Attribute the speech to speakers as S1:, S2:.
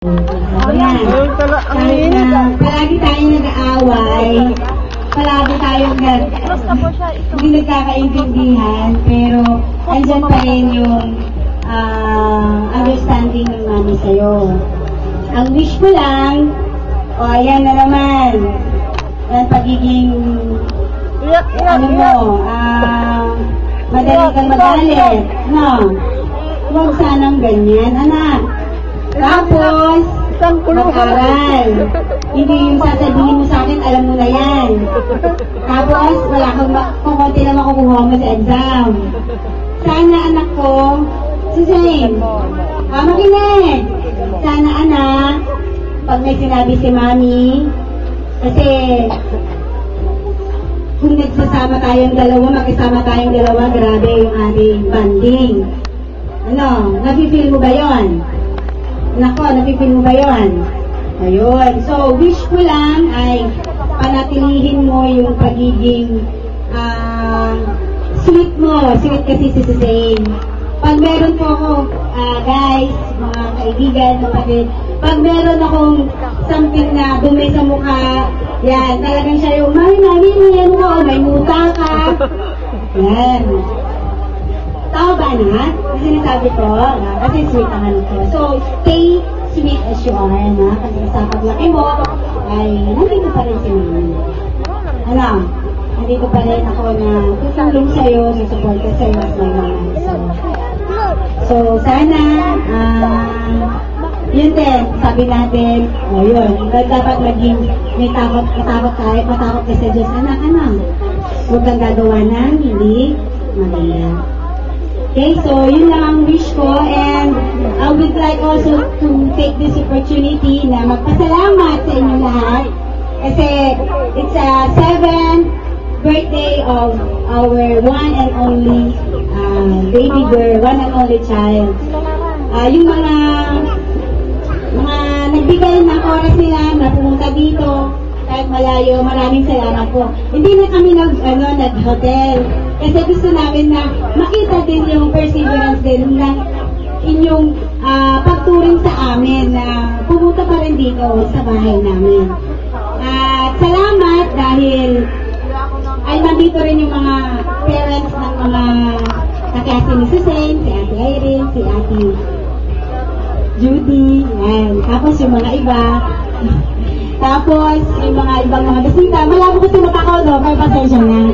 S1: Ayan. Kahit na palagi tayong nag-aaway, palagi tayong hindi nagkakaintindihan, pero andyan pa rin yung understanding ng mami sa'yo. Ang wish ko lang, ayan na naman, ang pagiging, madali kang magalit, no? Huwag sanang ganyan, anak. Tapos, mag-aral. Hindi yung sasabihin mo sa akin, alam mo na yan. Tapos, wala kang kukunti na makukuha mo sa exam. Sana anak ko, si Zane, makinig. Sana anak, pag may sinabi si mami, kasi kung nagsasama tayong dalawa, magkasama tayong dalawa, grabe yung ating banding. Ano, nafe-feel mo ba yun? Nako, nafe-feel mo ba yun? Ayun. So, wish ko lang ay panatilihin mo yung pagiging sweet mo. Sweet kasi si Zane. Pag meron po ako, guys, mga kaibigan, kapatid, pag meron akong something na dumi sa mukha, yan, talagang siya yung, mami, yan mo, may muta ka. Yan. Tama ba na? Kasi sinasabi ko, kasi sweet ang ano ko. So, stay sweet as you are, na? Kasi sa paglaki mo, ay nandito pa rin si mami. Ano? Nandito pa rin ako na tutulong sa'yo, susupport ka sa'yo as my mama. So, sana, yun din, sabi natin, yun, dapat maging may takot tayo, matakot ka sa Diyos. Anak, huwag kang gagawa ng hindi maganda. Okay, so yun lang ang wish ko, and I would like also to take this opportunity na magpasalamat sa inyo lahat kasi it's a 7th birthday of our one and only baby girl, one and only child. Yung mga nagbigay ng oras nila na pumunta dito kahit malayo, maraming salamat po. Hindi na kami nag-hotel. Kasi gusto namin na makita din yung perseverance din ng inyong pagturing sa amin na pumunta pa rin dito sa bahay namin. At salamat dahil ay nandito rin yung mga parents ng mga kaklase ni Susan, si Ate Irene, si Ate Judy, and tapos yung mga iba. Tapos, yung mga ibang mga bisita, malabo kasi matakaw, no? May pasensya na.